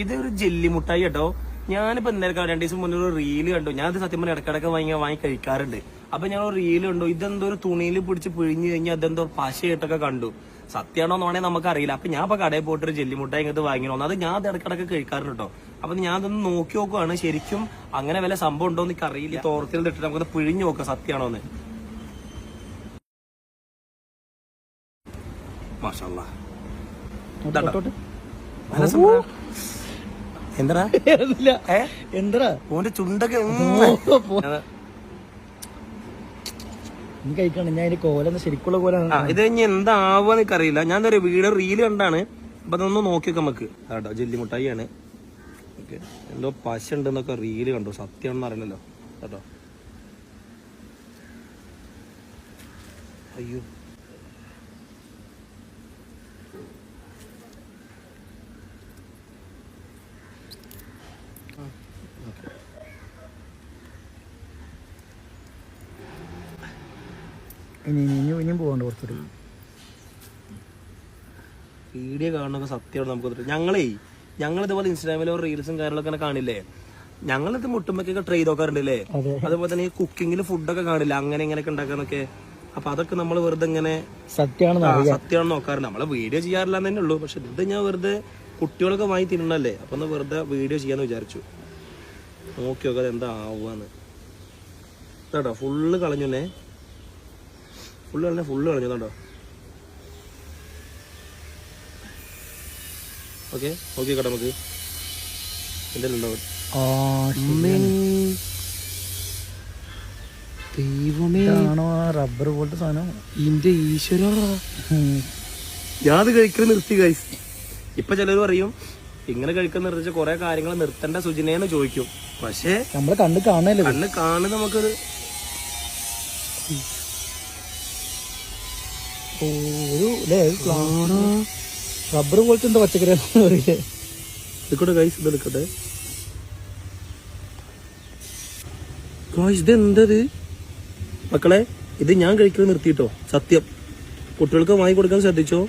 ഇതൊരു ജെല്ലി മുട്ടായി കേട്ടോ. ഞാനിപ്പോ എന്തായാലും 2 ദിവസം മുന്നേ ഒരു റീല് കണ്ടു. ഞാനത് സത്യം പറഞ്ഞാൽ ഇടക്കിടക്ക് വാങ്ങി കഴിക്കാറുണ്ട്. അപ്പൊ ഞാൻ ഒരു റീല് കണ്ടു. ഇതെന്തോ ഒരു തുണിയിൽ പിടിച്ച് പിഴിഞ്ഞു കഴിഞ്ഞാൽ അതെന്തോ പശയിട്ടൊക്കെ കണ്ടു. സത്യമാണോ എന്ന് വേണമെങ്കിൽ നമുക്കറിയില്ല. അപ്പൊ ഞാൻ ഇപ്പൊ കടയിൽ പോയിട്ട് ഒരു ജെല്ലി മുട്ടായി ഇങ്ങനത്തെ വാങ്ങിക്കണോ. അത് ഞാൻ അത് ഇടക്കിടക്ക് കഴിക്കാറുണ്ട് കേട്ടോ. അപ്പൊ ഞാൻ അതൊന്ന് നോക്കി നോക്കുവാണ്. ശരിക്കും അങ്ങനെ വല്ല സംഭവം ഉണ്ടോ എന്ന് എനിക്ക് അറിയില്ല. തോർത്തിൽ ഇട്ടിട്ട് നമുക്കത് പിഴിഞ്ഞു നോക്കാം സത്യമാണോന്ന്. മാഷാഅല്ലാഹ്. എന്താ എന്താ ഓന്റെ ചുണ്ടൊക്കെ കഴിക്കണം. ഞാൻ അതിന്റെ കോല ശരിക്കുള്ള കോല. ഇത് കഴിഞ്ഞ് എന്താവാന്ന് എനിക്കറിയില്ല. ഞാൻ എന്താ പറയുക വീഡിയോ റീല് കണ്ടാണ്. അപ്പൊ അതൊന്ന് നോക്കിയൊക്കെ നമുക്ക് കേട്ടോ. ജെല്ലി മുട്ടായിയാണ്. ഓക്കെ, എന്തോ പശ ഉണ്ടെന്നൊക്കെ റീല് കണ്ടു. സത്യമാണെന്ന് അറിയില്ലല്ലോ കേട്ടോ. അയ്യോ, ഇനിയും പോകണ്ട കുറച്ചുകൂടി. വീഡിയോ കാണുന്നൊക്കെ സത്യമാണ് നമുക്ക്. ഞങ്ങളിതുപോലെ ഇൻസ്റ്റാഗ്രാമിലോ റീൽസും കാര്യങ്ങളൊക്കെ കാണില്ലേ. ഞങ്ങളിത് മുട്ടുമ്പൊക്കെ ട്രൈ നോക്കാറുണ്ടല്ലേ. അതുപോലെ തന്നെ ഈ കുക്കിങ്ങിൽ ഫുഡൊക്കെ കാണില്ല, അങ്ങനെ ഇങ്ങനെയൊക്കെ ഉണ്ടാക്കാനൊക്കെ. അപ്പൊ അതൊക്കെ നമ്മൾ വെറുതെ ഇങ്ങനെ സത്യമാണെന്ന് നോക്കാറുണ്ട്. നമ്മളെ വീഡിയോ ചെയ്യാറില്ല തന്നെ ഉള്ളൂ. പക്ഷെ ഇത് ഞാൻ വെറുതെ കുട്ടികളൊക്കെ വാങ്ങി തിന്നണല്ലേ. അപ്പൊ ഒന്ന് വെറുതെ വീഡിയോ ചെയ്യാന്ന് വിചാരിച്ചു. നോക്കി നോക്കാതെ എന്താ ആവുകയെന്ന് കേട്ടോ. ഫുള്ള് കളഞ്ഞേ, ഫുള്ള് കളഞ്ഞു കേട്ടോ. ഓക്കെ ഓക്കെ കേട്ടോ. നമുക്ക് എന്തെങ്കിലും ഉണ്ടാവും. ദൈവമേ, റബ്ബർ പോലത്തെ സാധനം. ഇന്റെ ഈശ്വര, ഞാൻ കഴിക്കൽ നിർത്തി ഗൈസ്. ഇപ്പൊ ചിലർ പറയും ഇങ്ങനെ കഴിക്കാൻ നിർത്തിച്ച കുറെ കാര്യങ്ങൾ നിർത്തേണ്ട സുജിനേന്ന് ചോദിക്കും. പക്ഷെ നമ്മള് കണ്ണ് കാണുന്നത് നമുക്കൊരു റബ്ബർ പോലത്തെ എന്താ പച്ചക്കറി എടുക്കട്ടെ ഗൈസ്. ഇത് എടുക്കട്ടെ ഗൈസ്. ഇത് എന്തത് മക്കളെ? ഇത് ഞാൻ കഴിക്കുന്നത് നിർത്തിയിട്ടോ. സത്യം, കുട്ടികൾക്ക് വാങ്ങി കൊടുക്കാൻ ശ്രദ്ധിച്ചോ.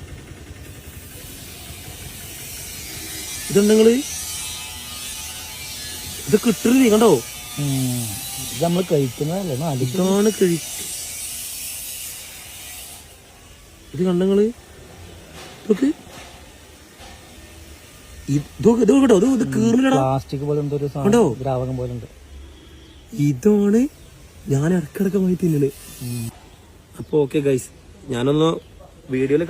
ഇതുണ്ടെങ്കില് ഇത് കിട്ടരുത് കണ്ടോ. ഇത് നമ്മള് കഴിക്കുന്നതല്ലേ. ഇതാണ് ഇത് കണ്ടങ്ങള്. പ്ലാസ്റ്റിക് പോലെ എന്തോ ദ്രാവകം പോലെ ഉണ്ട്. ഇതാണ് ഞാൻ ഇടക്കിടക്ക് വാങ്ങി തിന്നല്. അപ്പൊ ഓക്കെ ഗൈസ്, ഞാനൊന്ന് വീഡിയോയില്